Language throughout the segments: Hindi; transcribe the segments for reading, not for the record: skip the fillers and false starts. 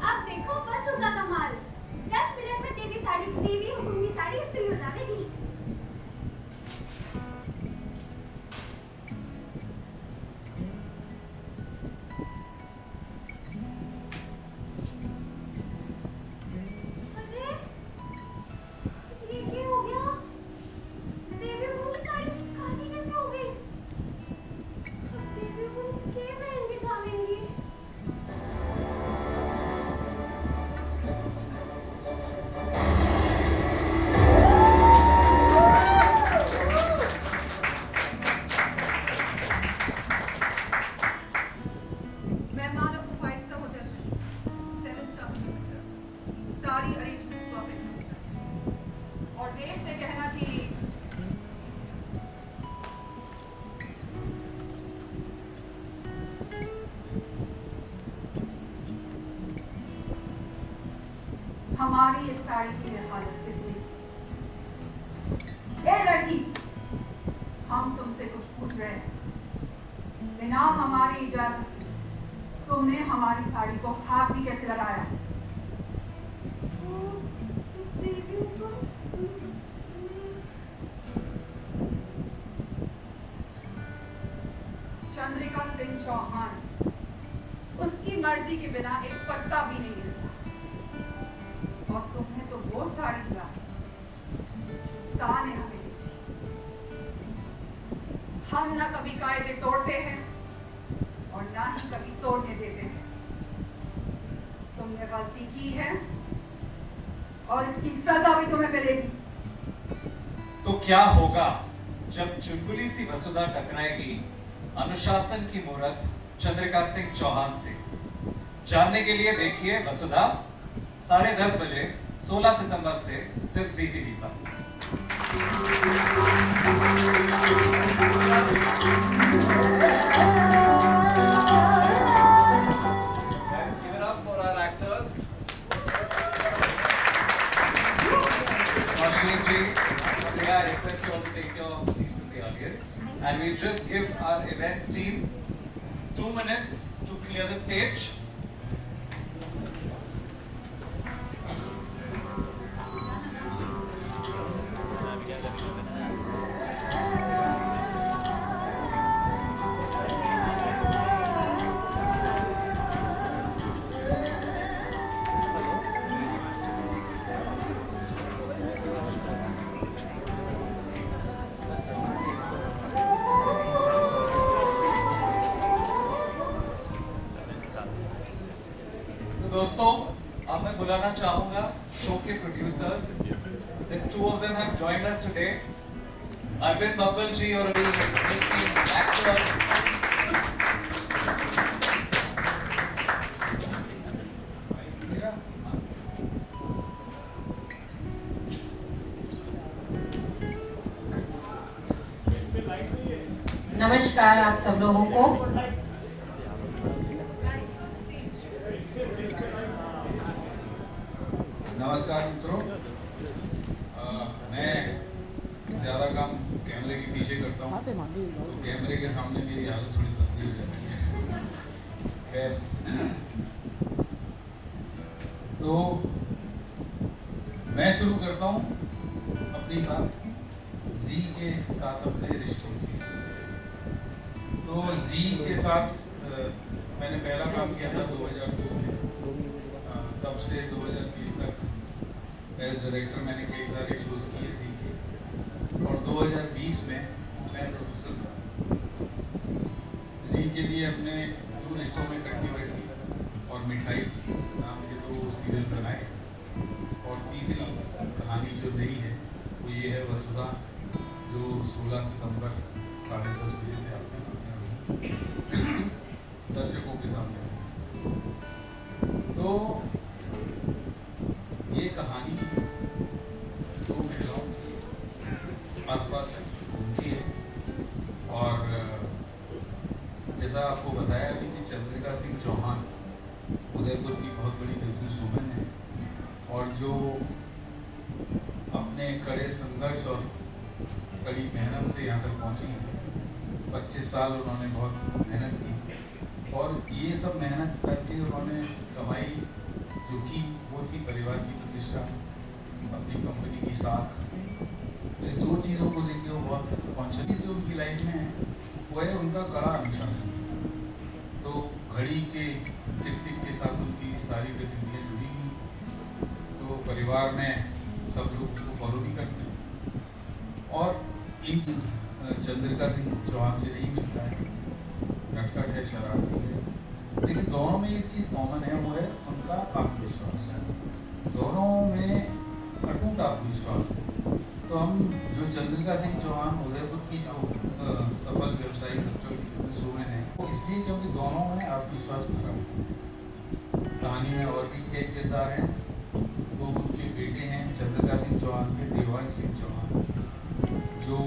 अब देखो वसु का कमाल। 10 मिनट में देवी हुकुम की साड़ी इस्त्री हो जाएगी। अरे ये क्या हो गया? देवी हुकुम की साड़ी काली कैसे हो गई? अब देवी हुकुम के पहन के जावेंगी? मेहमानों को 5 स्टार होटल में 7 स्टार होटल में सारी अरेंजमेंट्स परफेक्ट हो जाए और देर से कहना कि हमारी इस साड़ी की हालत किसने ए लड़की, हम तुमसे कुछ पूछ रहे हैं। बिना हमारी इजाजत के तुमने हमारी साड़ी को हाथ भी कैसे लगाया? देवी हुकुम चंद्रिका सिंह चौहान उसकी मर्जी के बिना एक पत्ता भी नहीं हिलता और तुमने तो वो साड़ी चला जो सा ने हमें दी थी। हम ना कभी कायदे तोड़ते हैं और ना ही कभी तोड़ने देते हैं। तुमने गलती की है और इसकी सजा भी तुम्हें मिलेगी। तो क्या होगा जब चुलबुली सी वसुधा टकराएगी अनुशासन की मूरत चंद्रिका सिंह चौहान से? जानने के लिए देखिए वसुधा 10:30 बजे 16 सितंबर से सिर्फ जी टीवी पर। Guys, give it up for our actors. Ashleen ji, may I request you all to take your seats in the audience, and we just give our events team 2 minutes to clear the stage. तो दोस्तों, अब मैं बुलाना चाहूंगा शो के producers. The two of them have joined us today. Arvind Babbal ji और एक्टर्स। नमस्कार आप सब लोगों को। नमस्कार मित्रों, मैं ज़्यादा काम कैमरे के पीछे करता हूँ, तो कैमरे के सामने मेरी हालत थोड़ी पतली हो जाती है। खैर, तो मैं शुरू करता हूँ अपनी बात जी के साथ, अपने रिश्तों की। तो जी के साथ मैंने पहला काम किया था 2002 में। तब से 2020 तक एज डायरेक्टर मैंने कई सारे शोज किए जी के, और 2020 में मैं प्रोड्यूसर था। जी के लिए हमने 2 रिश्तों में कट्टी बैठी और मिठाई नाम के 2 सीरियल बनाए, और तीसरी कहानी जो नई है वो ये है वसुधा, जो 16 सितंबर 10:30 बजे से आपके सामने होगी, दर्शकों के सामने होगी। तो ये कहानी 2 महिलाओं की आसपास घूमती है, और जैसा आपको बताया अभी कि चंद्रिका सिंह चौहान उदयपुर की बहुत बड़ी बिजनेस वूमेन है, और जो अपने कड़े संघर्ष और कड़ी मेहनत से यहाँ तक पहुँची है। 25 साल उन्होंने बहुत मेहनत की, और ये सब मेहनत करके उन्होंने कमाई प्रतिष्ठा, अपनी कंपनी की साख, ये दो चीज़ों को लेकर वो बहुत कॉन्शियस जो उनकी लाइफ में है वो है उनका कड़ा अनुशासन। तो घड़ी के टिक टिक के साथ उनकी सारी गतिविधियाँ जुड़ी हुई, तो परिवार में सब लोग उसको फॉलो भी करते हैं। और इन चंद्रिका सिंह चौहान से नहीं मिलता है, नटखट है, शरारती है, लेकिन दोनों में एक चीज़ कॉमन है, वो है उनका आत्मविश्वास। दोनों में अटूट आत्मविश्वास है। तो हम जो चंद्रिका सिंह चौहान उदयपुर की जो सफल व्यवसायी वुमेन है, वो इसलिए क्योंकि दोनों में आत्मविश्वास भरा है। कहानी में और भी कई किरदार हैं। वो उनके बेटे हैं चंद्रिका सिंह चौहान के देवांश सिंह चौहान, जो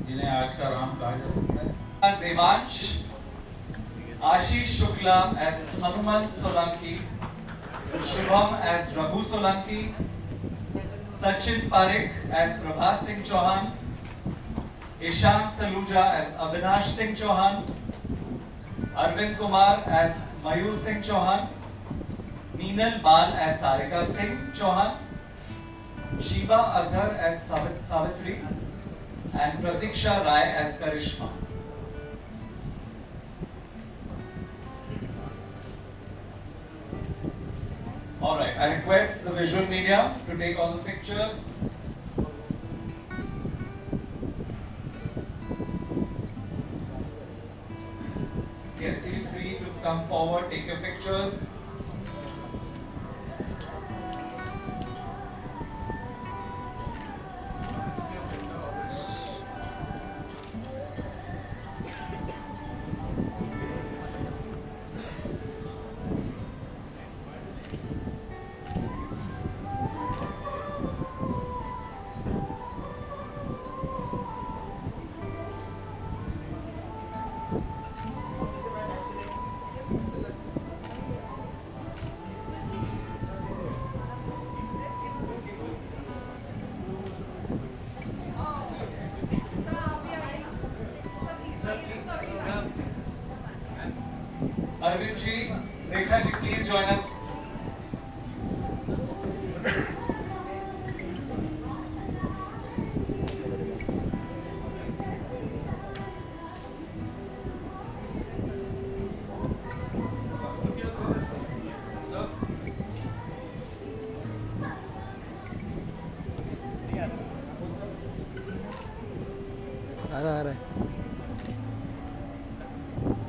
जिन्हें आज का राम कहा जा सकता है। As Devansh, Ashish Shukla as Hanuman Solanki, Shubham as Raghu Solanki, Sachin Parekh as Prabhat Singh Chauhan, Isham Saluja as Avinash Singh Chauhan, Arvind Kumar as Mayur Singh Chauhan, Meenal Bal as Sarika Singh Chauhan, Shiva Azhar as Savitri, and Pratiksha Rai as Karishma. Alright, I request the visual media to take all the pictures. Yes, feel free to come forward, take your pictures. Arvind ji, Rekha ji, please join us.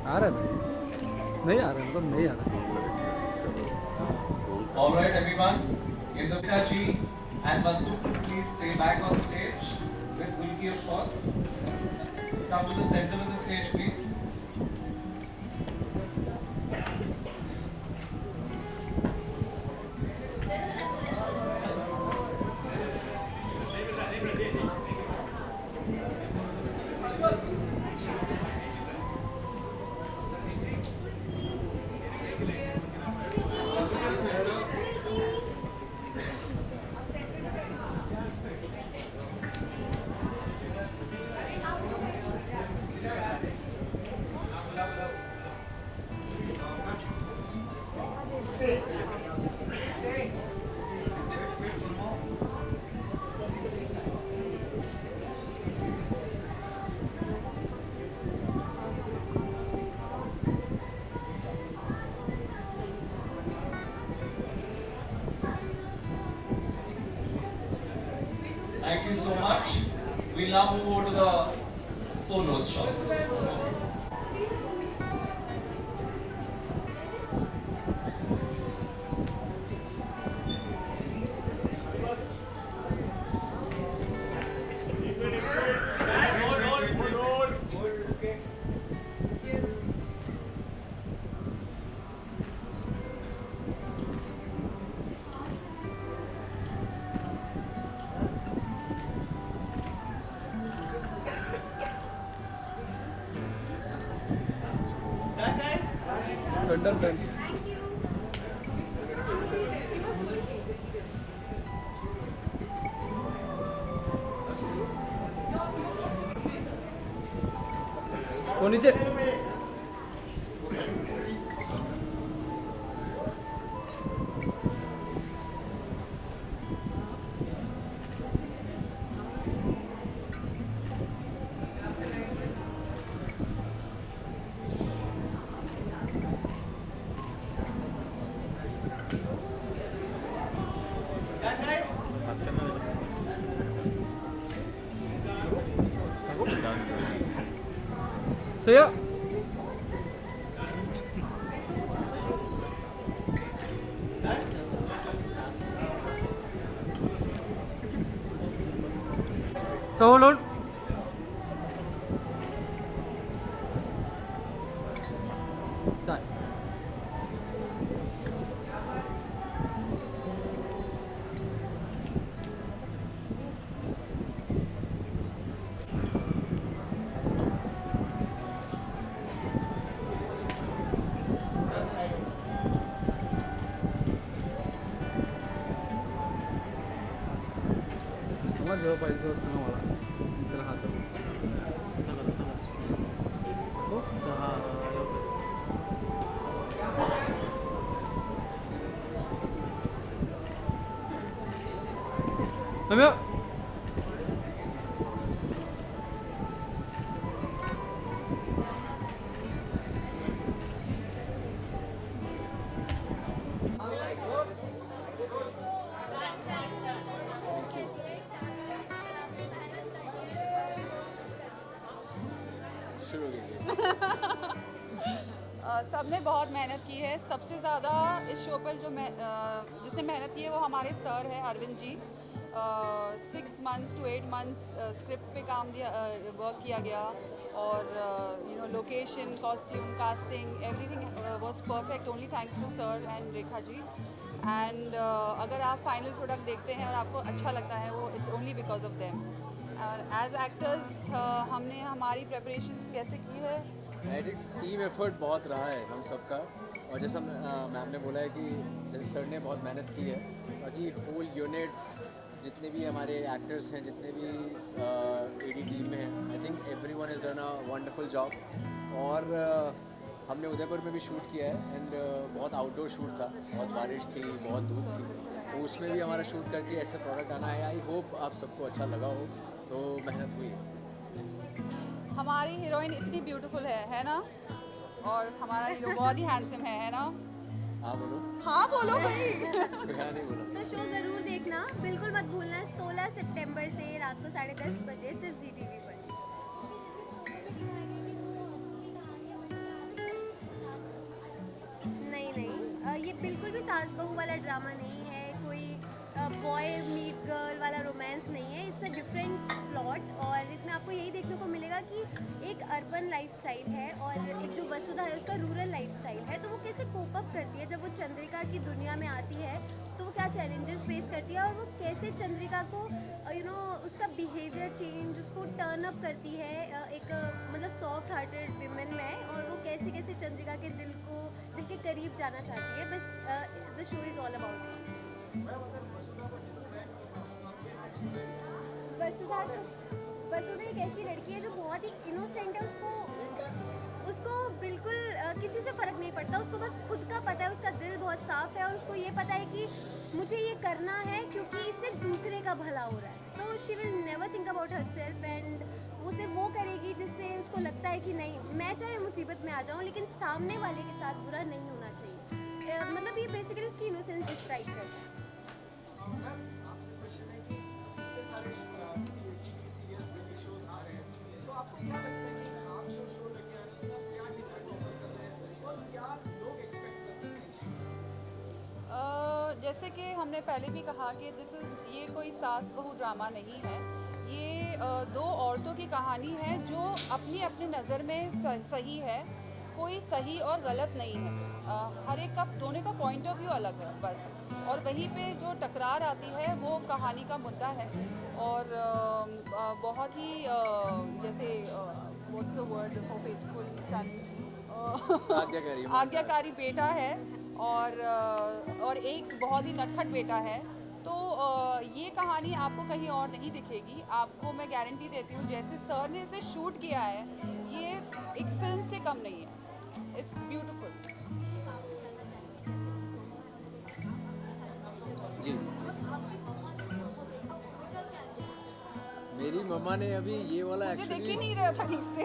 आ रहा है नहीं आ रहा मतलब नहीं आ रहा। All right, everyone. Indra ji and Masood, please stay back on stage with Ulki, of course. Come to the center of the stage, please. Thank you so much. We'll now move over to the solos shots. Done. वो नीचे सया So hold on. Done. Cuma jawab apa itu setengah malam. Istirahat. Oh, Ambil. सबने बहुत मेहनत की है। सबसे ज़्यादा इस शो पर जिसने मेहनत की है वो हमारे सर है Arvind ji. 6 months to 8 months script पे वर्क किया गया और location, costume, casting, everything was perfect only thanks to sir and Rekha ji. And अगर आप फाइनल प्रोडक्ट देखते हैं और आपको अच्छा लगता है वो it's only because of them. और एज एक्टर्स हमने हमारी प्रेपरेशंस कैसे की है? आई थिंक टीम एफर्ट बहुत रहा है हम सबका, और जैसा मैम ने बोला है कि जैसे सर ने बहुत मेहनत की है, बाकी होल यूनिट जितने भी हमारे एक्टर्स हैं, जितने भी एडी टीम में हैं, I think everyone has done a wonderful job. और हमने उदयपुर में भी शूट किया है एंड बहुत आउटडोर शूट था, बहुत बारिश थी, बहुत धूप थी, तो उसमें भी हमारा शूट करके ऐसे प्रोडक्ट आना है। आई होप आप सबको अच्छा लगा हो, तो मेहनत हुई है। हमारी हीरोइन इतनी ब्यूटीफुल है ना? और हमारा हीरो बहुत ही हैंडसम है ना? हाँ बोलो। हाँ बोलो भाई। हाँ नहीं बोला। तो शो ज़रूर देखना, बिल्कुल मत भूलना। 16 सितंबर से रात को 10:30 बजे सिर्फ ZTV पर। नहीं, ये बिल्कुल भी सास बहू वाला ड्रामा नहीं है, कोई बॉय मीट गर्ल वाला रोमांस नहीं है। इट्स अ डिफरेंट प्लॉट और इसमें आपको यही देखने को मिलेगा कि एक अर्बन लाइफस्टाइल है और एक जो वसुधा है उसका रूरल लाइफस्टाइल है। तो वो कैसे कोप अप करती है जब वो चंद्रिका की दुनिया में आती है, तो वो क्या चैलेंजेस फेस करती है और वो कैसे चंद्रिका को उसका बिहेवियर चेंज, उसको टर्न अप करती है एक मतलब सॉफ्ट हार्टेड विमेन में, और वो कैसे कैसे चंद्रिका के दिल के करीब जाना चाहती है। बस the show is all about Vasudha एक ऐसी लड़की है जो बहुत ही इनोसेंट है। उसको बिल्कुल किसी से फ़र्क नहीं पड़ता, उसको बस खुद का पता है, उसका दिल बहुत साफ़ है और उसको ये पता है कि मुझे ये करना है क्योंकि इससे दूसरे का भला हो रहा है। तो she will never think about her self and वो सिर्फ वो करेगी जिससे उसको लगता है कि नहीं, मैं चाहे मुसीबत में आ जाऊँ लेकिन सामने वाले के साथ बुरा नहीं होना चाहिए। मतलब ये बेसिकली उसकी इनोसेंस डिस्क्राइब करता है। जैसे कि हमने पहले भी कहा कि ये कोई सास बहू ड्रामा नहीं है। ये दो औरतों की कहानी है जो अपनी अपनी नज़र में सही है। कोई सही और गलत नहीं है, हर एक का दोनों का पॉइंट ऑफ व्यू अलग है बस। और वहीं पे जो टकरार आती है वो कहानी का मुद्दा है। और बहुत ही जैसे what's the word for faithful son, आज्ञाकारी बेटा है और एक बहुत ही नटखट बेटा है। तो ये कहानी आपको कहीं और नहीं दिखेगी। आपको मैं गारंटी देती हूँ, जैसे सर ने इसे शूट किया है, ये एक फिल्म से कम नहीं है। It's beautiful. जी, मेरी मम्मा ने अभी ये वाला मुझे देख ही एक्चुअली नहीं रहा था ठीक से।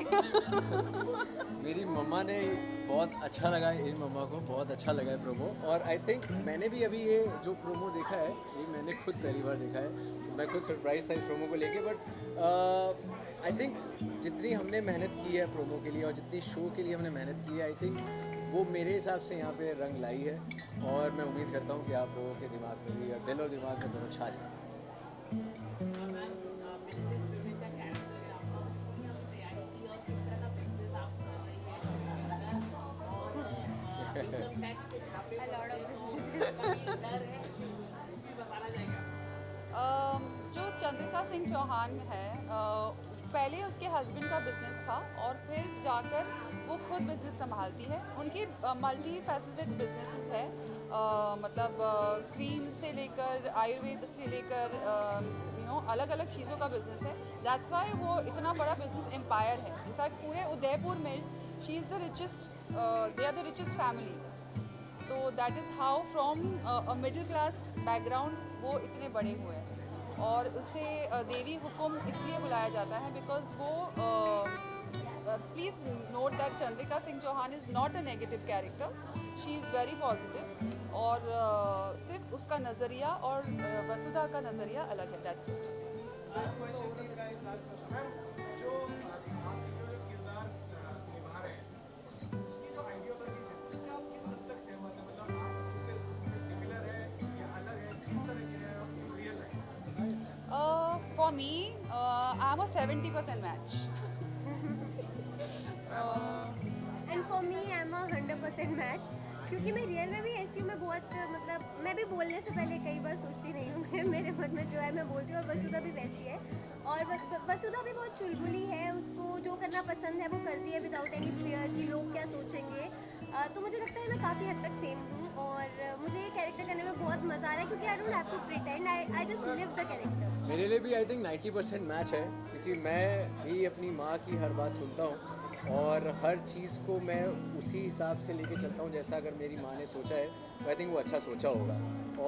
मेरी मम्मा ने बहुत अच्छा लगा, इन मम्मा को बहुत अच्छा लगा है प्रोमो। और आई थिंक मैंने भी अभी ये जो प्रोमो देखा है ये मैंने खुद पहली बार देखा है, तो मैं खुद सरप्राइज था इस प्रोमो को लेके। बट आई थिंक जितनी हमने मेहनत की है प्रोमो के लिए और जितनी शो के लिए हमने मेहनत की है, आई थिंक वो मेरे हिसाब से यहाँ पे रंग लाई है। और मैं उम्मीद करता हूँ कि आप लोगों के दिमाग में भी, दिल और दिमाग में दोनों छा जाए। A lot of businesses. जो चंद्रिका सिंह चौहान है, पहले उसके हस्बैंड का बिजनेस था और फिर जाकर वो खुद बिजनेस संभालती है। उनकी मल्टी फैसेटेड बिजनेसेस है, मतलब क्रीम से लेकर आयुर्वेद से लेकर अलग अलग चीज़ों का बिजनेस है। दैट्स वाई वो इतना बड़ा बिजनेस एम्पायर है। इनफैक्ट पूरे उदयपुर में she is the richest, they are the richest family. तो that is how from a middle class background वो इतने बड़े हुए हैं। और उसे देवी हुकुम इसलिए बुलाया जाता है बिकॉज वो, please note that Chandrika Singh Chauhan is not a negative character, she is very positive. और सिर्फ उसका नज़रिया और वसुधा का नज़रिया अलग है, that's it. For me, I'm a 70% match. And for me I am 100% match, क्योंकि मैं रियल में भी ऐसी हूँ। मैं बहुत, मतलब मैं भी बोलने से पहले कई बार सोचती नहीं हूँ। मैं मेरे मन में जो है मैं बोलती हूँ। और वसुधा भी वैसी है। और वसुधा भी बहुत चुलबुली है, उसको जो करना पसंद है वो करती है विदाउट एनी फियर कि लोग क्या सोचेंगे। तो मुझे लगता है मैं काफ़ी हद तक सेम हूँ और मुझे ये कैरेक्टर करने में बहुत मज़ा आ रहा है, क्योंकि I don't have to pretend, I just live the character. मेरे लिए भी आई थिंक 90% मैच है, क्योंकि मैं भी अपनी माँ की हर बात सुनता हूँ और हर चीज़ को मैं उसी हिसाब से लेके चलता हूँ जैसा अगर मेरी माँ ने सोचा है तो आई थिंक वो अच्छा सोचा होगा।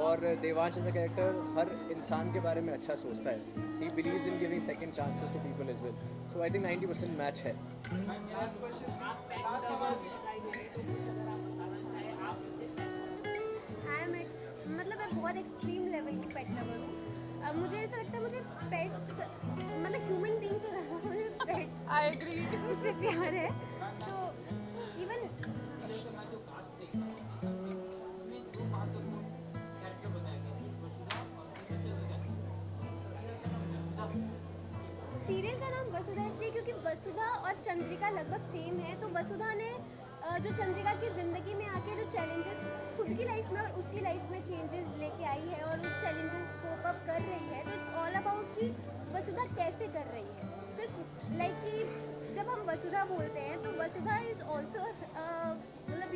और देवांश एज अ कैरेक्टर हर इंसान के बारे में अच्छा सोचता है। He believes in giving second chances to people as well. So I think 90% match है। मतलब मैं बहुत एक्सट्रीम लेवल की पेट लवर हूँ। मुझे ऐसा लगता है मुझे पेट्स, मतलब ह्यूमन बीइंग से ज़्यादा मुझे पेट्स आई एग्री। उससे प्यार है। तो इवन सीरियल का नाम वसुधा इसलिए क्योंकि वसुधा और चंद्रिका लगभग सेम है। तो वसुधा ने जो चंद्रिका की ज़िंदगी में आके जो चैलेंजेस खुद की लाइफ में और उसकी लाइफ में चेंजेस लेके आई है और उस चैलेंजेस को कब कर रही है, तो इट्स ऑल अबाउट कि वसुधा कैसे कर रही है। तो इट्स लाइक कि जब हम वसुधा बोलते हैं तो वसुधा इज़ ऑल्सो मतलब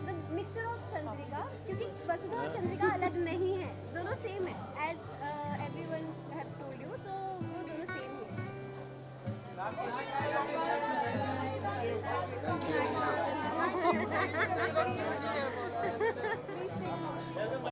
द मिक्सचर ऑफ चंद्रिका, क्योंकि वसुधा और चंद्रिका अलग नहीं है, दोनों सेम है। As everyone have told you, तो वो दोनों सेम ही है। Thank you.